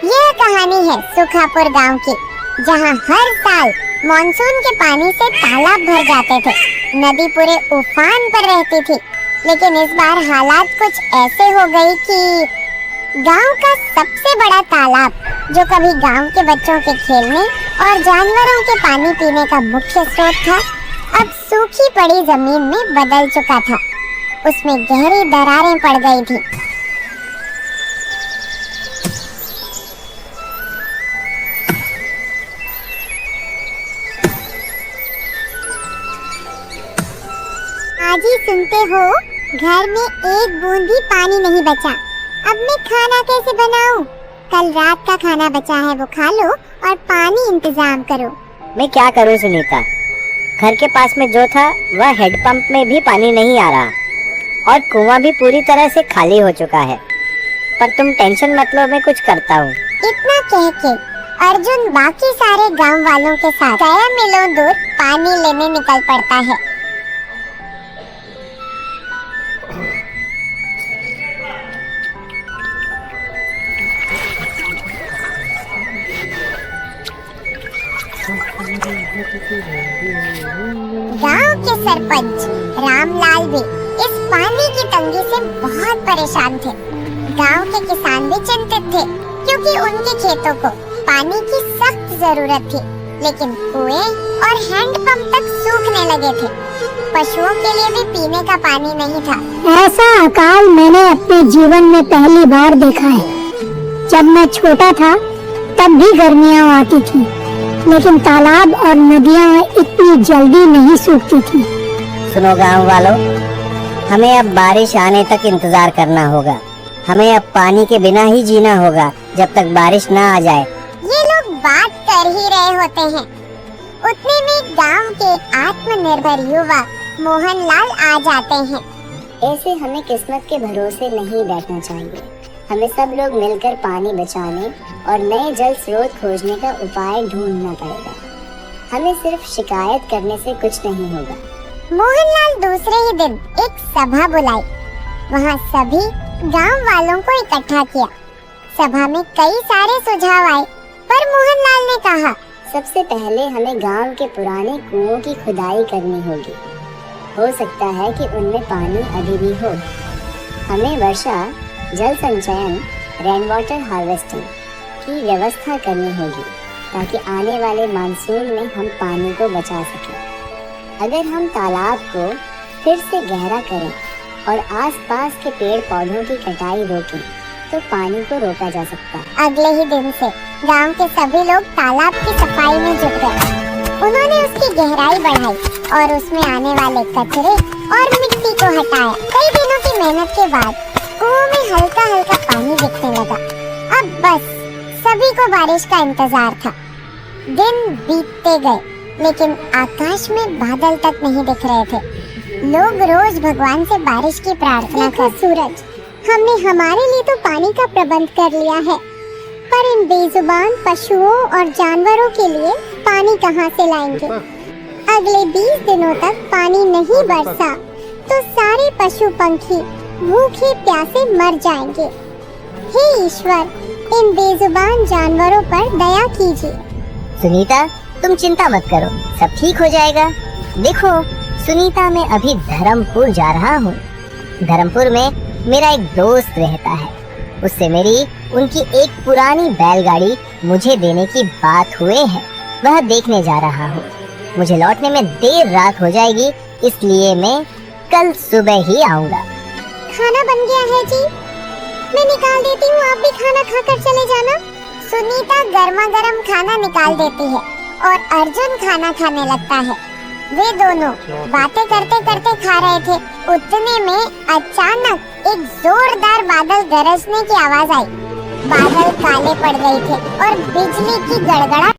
यह कहानी है सुखापुर गांव की, जहां हर साल मॉनसून के पानी से तालाब भर जाते थे। नदी पूरे उफान पर रहती थी, लेकिन इस बार हालात कुछ ऐसे हो गई कि गांव का सबसे बड़ा तालाब, जो कभी गांव के बच्चों के खेलने और जानवरों के पानी पीने का मुख्य स्रोत था, अब सूखी पड़ी जमीन में बदल चुका था। उसमें गहरी दरारें पड़ गई थी। आज ही सुनते हो, घर में एक बूंद भी पानी नहीं बचा। अब मैं खाना कैसे बनाऊं? कल रात का खाना बचा है, वो खा लो और पानी इंतजाम करो। मैं क्या करूं सुनीता, घर के पास में जो था वह हेडपंप में भी पानी नहीं आ रहा और कुआं भी पूरी तरह से खाली हो चुका है। पर तुम टेंशन मत लो, मैं कुछ करता हूँ। इतना कह के अर्जुन बाकी सारे गांव वालों के साथ कई मीलों दूर पानी लेने निकल पड़ता है। गांव के सरपंच रामलाल भी इस पानी की तंगी से बहुत परेशान थे। गांव के किसान भी चिंतित थे, क्योंकि उनके खेतों को पानी की सख्त जरूरत थी, लेकिन कुएं और हैंडपंप तक सूखने लगे थे। पशुओं के लिए भी पीने का पानी नहीं था। ऐसा अकाल मैंने अपने जीवन में पहली बार देखा है। जब मैं छोटा था तब भी गर्मियां आती थी, लेकिन तालाब और नदियां इतनी जल्दी नहीं सूखती थी। सुनो गांव वालों, हमें अब बारिश आने तक इंतजार करना होगा। हमें अब पानी के बिना ही जीना होगा जब तक बारिश ना आ जाए। ये लोग बात कर ही रहे होते हैं, उतने में गांव के आत्मनिर्भर युवा मोहनलाल आ जाते हैं। ऐसे हमें किस्मत के भरोसे नहीं बैठना चाहिए। हमें सब लोग मिलकर पानी बचाने और नए जल स्रोत खोजने का उपाय ढूंढना पड़ेगा। हमें सिर्फ शिकायत करने से कुछ नहीं होगा। मोहनलाल दूसरे ही दिन एक सभा बुलाई। वहाँ सभी गांव वालों को इकट्ठा किया। सभा में कई सारे सुझाव आए, पर मोहनलाल ने कहा, सबसे पहले हमें गांव के पुराने कुओं की खुदाई करनी होगी। हो सकता है कि उनमें पानी अभी भी हो। हमें वर्षा जल संचयन, रेन वाटर हार्वेस्टिंग की व्यवस्था करनी होगी, ताकि आने वाले मानसून में हम पानी को बचा सकें। अगर हम तालाब को फिर से गहरा करें और आसपास के पेड़ पौधों की कटाई रोकें, तो पानी को रोका जा सकता है। अगले ही दिन से गांव के सभी लोग तालाब की सफाई में जुट गए। उन्होंने उसकी गहराई बढ़ाई और उसमें आने वाले कचरे और मिट्टी को हटाया। कई दिनों की मेहनत के बाद कुओं में हल्का हल्का पानी दिखने लगा। अब बस सभी को बारिश का इंतजार था। दिन बीतते गए, लेकिन आकाश में बादल तक नहीं दिख रहे थे। लोग रोज भगवान से बारिश की प्रार्थना कर, सूरज, हमने हमारे लिए तो पानी का प्रबंध कर लिया है, पर इन बेजुबान पशुओं और जानवरों के लिए पानी कहाँ से लाएंगे? अगले 20 दिनों तक पानी नहीं बरसा तो सारे पशु पंखी भूखे प्यासे मर जाएंगे। हे ईश्वर, इन बेजुबान जानवरों पर दया कीजिए। सुनीता, तुम चिंता मत करो, सब ठीक हो जाएगा। देखो सुनीता, मैं अभी धर्मपुर जा रहा हूँ। धर्मपुर में मेरा एक दोस्त रहता है। उससे मेरी उनकी एक पुरानी बैलगाड़ी मुझे देने की बात हुए है। वह देखने जा रहा हूँ। मुझे लौटने में देर रात हो जाएगी, इसलिए मैं कल सुबह ही आऊँगा। खाना बन गया है जी, मैं निकाल देती हूँ, आप भी खाना खाकर चले जाना। सुनीता गर्मा गर्म खाना निकाल देती है और अर्जुन खाना खाने लगता है। वे दोनों बातें करते करते खा रहे थे। उतने में अचानक एक जोरदार बादल गरजने की आवाज आई। बादल काले पड़ गए थे और बिजली की गड़गड़ाहट